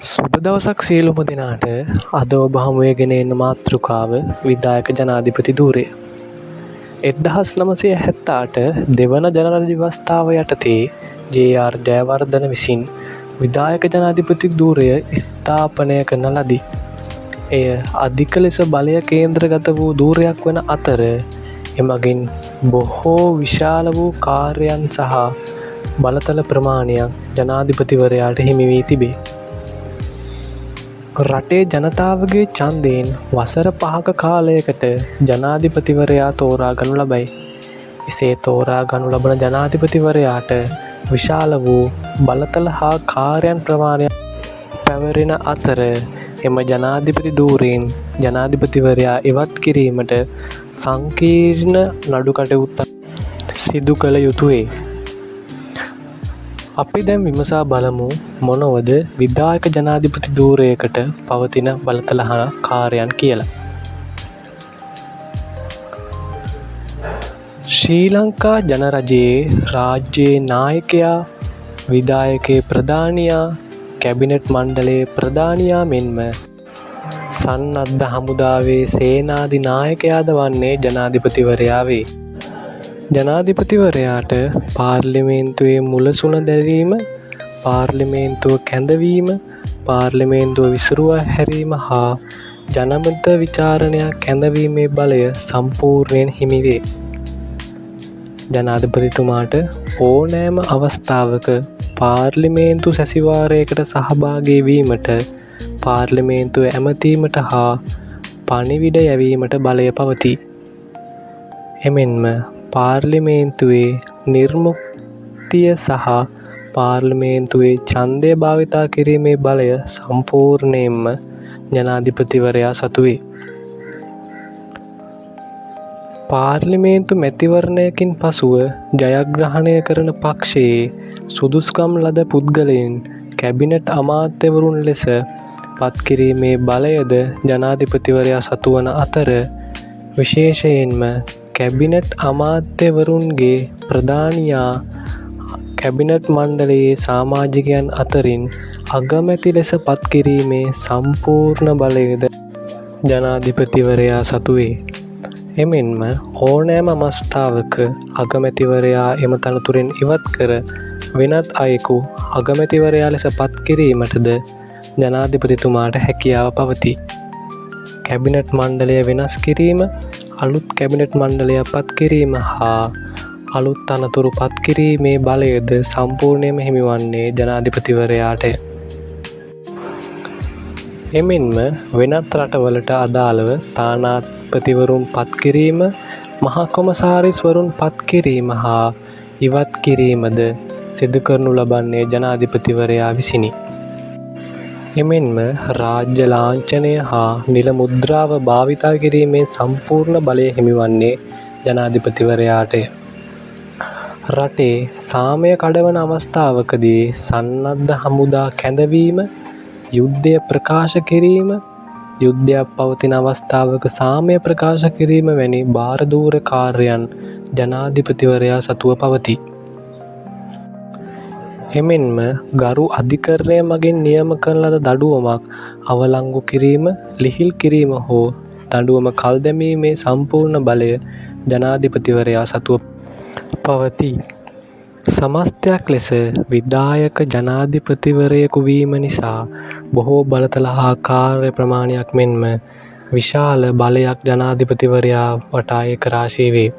සුබ දවසක් සියලුම දෙනාට. අද ඔබ හමුවේගෙන එන මාතෘකාව විධායක ජනාධිපති ධූරය. 1978 දෙවන ජනරාල් ව්‍යවස්ථාව යටතේ ජේ.ආර්. ජයවර්ධන විසින් විධායක ජනාධිපති ධූරය ස්ථාපනය කරන ලදී. එය අධික ලෙස බලය කේන්ද්‍රගත වූ ධූරයක් වන අතර එමගින් බොහෝ විශාල වූ කාර්යයන් සහ බලතල ප්‍රමාණයක් ජනාධිපතිවරයාට හිමි වී තිබේ. රටේ ජනතාවගේ ඡන්දයෙන් වසර 5ක කාලයකට ජනාධිපතිවරයා තෝරා ගනු ලබයි. එසේ තෝරා ගනු ලබන ජනාධිපතිවරයාට විශාල වූ බලතල හා කාර්යයන් ප්‍රමාණයක් පැවරෙන අතර එම ජනාධිපති ධූරයෙන් ජනාධිපතිවරයා ඉවත් කිරීමට සංකීර්ණ නඩු කටයුත්තක් සිදු කළ යුතුය. අපි දැන් විමසා බලමු මොනවද විධායක ජනාධිපති ධූරයකට පවතින බලතල හා කාර්යයන් කියලා. ශ්‍රී ලංකා ජනරජයේ රාජ්‍යයේ නායකයා, විධායකයේ ප්‍රධානියා, කැබිනට් මණ්ඩලයේ ප්‍රධානියා මෙන්ම සන්නද්ධ හමුදාවේ සේනාධි නායකයාද වන්නේ ජනාධිපතිවරයා වේ. ජනාධිපතිවරයාට පාර්ලිමේන්තුවේ මුලසුන දැරීම, පාර්ලිමේන්තුව කැඳවීම, පාර්ලිමේන්තුව විසිරුවා හැරීම හා ජනමත විචාරණයක් කැඳවීමේ බලය සම්පූර්ණයෙන් හිමි වේ. ජනාධිපතිතුමාට ඕනෑම අවස්ථාවක පාර්ලිමේන්තු සැසිවාරයකට සහභාගී වීමට, පාර්ලිමේන්තුව ඇමතීමට හා පණිවිඩ යැවීමට බලය පවතී. එමෙන්ම පාර්ලිමේන්තුවේ නිර්මුක්තිය සහ පාර්ලිමේන්තුවේ ඡන්දය භාවිතා කිරීමේ බලය සම්පූර්ණයෙන්ම ජනාධිපතිවරයා සතු වේ. පාර්ලිමේන්තු මැතිවරණයකින් පසුව ජයග්‍රහණය කරන පක්ෂයේ සුදුසුකම් ලද පුද්ගලයන් කැබිනට් අමාත්‍යවරුන් ලෙස පත්කිරීමේ බලයද ජනාධිපතිවරයා සතු වන අතර විශේෂයෙන්ම කැබිනට් අමාත්‍යවරුන්ගේ ප්‍රධානියා කැබිනට් මණ්ඩලයේ සමාජිකයන් අතරින් අගමැති ලෙස පත්කිරීමේ සම්පූර්ණ බලයද ජනාධිපතිවරයා සතු වේ. එමෙන්ම ඕනෑම අවස්ථාවක අගමැතිවරයා එම තනතුරෙන් ඉවත් කර වෙනත් අයෙකු අගමැතිවරයා ලෙස පත්කිරීමටද ජනාධිපතිතුමාට හැකියාව පවතී. කැබිනට් මණ්ඩලය වෙනස් කිරීම, අලුත් කැබිනට් මණ්ඩලයක් පත් කිරීම හා අලුත් තනතුරු පත් කිරීමේ බලයද සම්පූර්ණයෙන්ම හිමිවන්නේ ජනාධිපතිවරයාටය. එමෙන්ම වෙනත් රටවලට අදාළව තානාපතිවරුන් පත් කිරීම, මහා කොමසාරිස්වරුන් පත් කිරීම හා ඉවත් කිරීමද සිදු කරනු ලබන්නේ ජනාධිපතිවරයා විසිනි. එමෙන්ම රාජ්‍ය ලාංඡනය හා නිල මුද්‍රාව භාවිතා කිරීමේ සම්පූර්ණ බලය හිමිවන්නේ ජනාධිපතිවරයාටය. රටේ සාමය කඩවන අවස්ථාවකදී සන්නද්ධ හමුදා කැඳවීම, යුද්ධය ප්‍රකාශ කිරීම, යුද්ධයක් පවතින අවස්ථාවක සාමය ප්‍රකාශ කිරීම වැනි භාරදූර කාර්යයන් ජනාධිපතිවරයා සතුව පවතී. එමෙන්ම ගරු අධිකරණය මගින් නියම කරන ලද දඬුවමක් අවලංගු කිරීම, ලිහිල් කිරීම හෝ දඬුවම කල් දැමීමේ සම්පූර්ණ බලය ජනාධිපතිවරයා සතුව පවතී. සමස්තයක් ලෙස විධායක ජනාධිපතිවරයෙකු වීම නිසා බොහෝ බලතල හා කාර්ය ප්‍රමාණයක් මෙන්ම විශාල බලයක් ජනාධිපතිවරයා වටා ඒකරාශී වේ.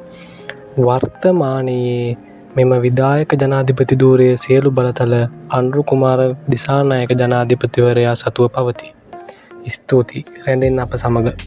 වර්තමානයේ මෙම විධායක ජනාධිපති ධූරයේ සියලු බලතල අනුර කුමාර දිසානායක ජනාධිපතිවරයා සතුව පවතී. ස්තුතියි. රැඳෙන්න අප සමග.